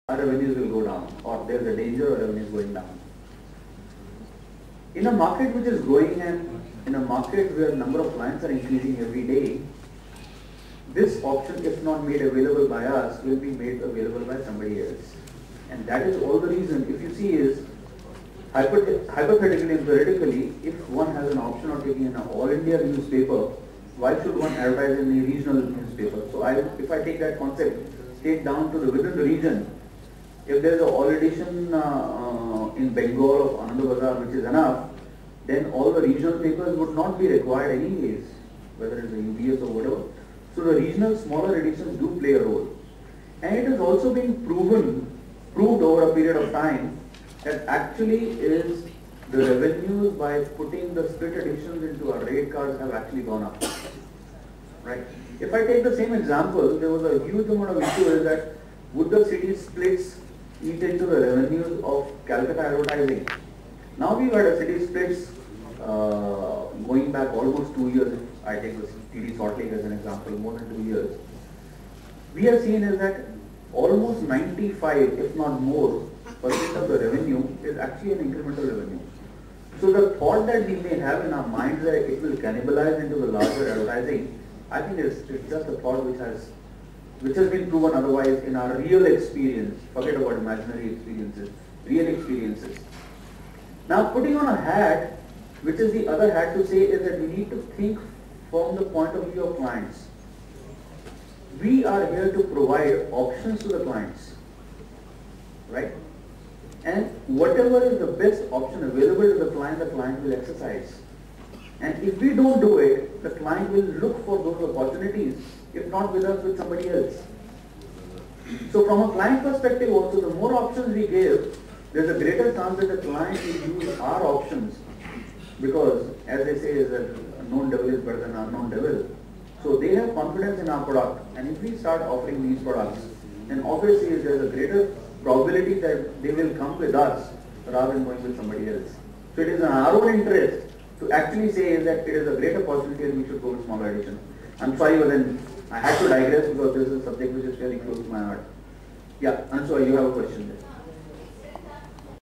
our revenues will go down, or there's a danger of revenues going down. In a market which is growing and in a market where number of clients are increasing every day, this option, if not made available by us, will be made available by somebody else. And that is all the reason, if you see, is hypothetically and theoretically, if one has an option of taking an all India newspaper, why should one advertise in a regional newspaper? So if I take that concept straight down to within the region, if there is an all edition in Bengal of Anand Bazar, which is enough, then all the regional papers would not be required anyways, whether it's a UBS or whatever. So the regional smaller editions do play a role. And it is also being proved over a period of time that actually is the revenues by putting the split editions into our rate cards have actually gone up. Right? If I take the same example, there was a huge amount of issue is that would the city splits eat into the revenues of Calcutta advertising? Now we've had a city splits going back almost 2 years. If I take the TD Salt Lake as an example, more than 2 years. We have seen is that almost 95, if not more, percent of the revenue is actually an incremental revenue. So the thought that we may have in our minds that it will cannibalize into the larger advertising, I think it's just a thought which has been proven otherwise in our real experience. Forget about imaginary experiences, real experiences. Now putting on a hat, which is the other hat to say is that we need to think from the point of view of clients. We are here to provide options to the clients, right? And whatever is the best option available to the client will exercise. And if we don't do it, the client will look for those opportunities, if not with us, with somebody else. So from a client perspective also, the more options we give, there's a greater chance that the client will use our options, because as they say, is that a known devil is better than an unknown devil. So they have confidence in our product, and if we start offering these products, then obviously there's a greater probability that they will come with us rather than going with somebody else. So it is in our own interest to actually say is that it is a great opportunity and we should go with smaller edition. I'm sorry, but then I had to digress because this is a subject which is very close to my heart. Yeah, I'm sorry, you have a question there.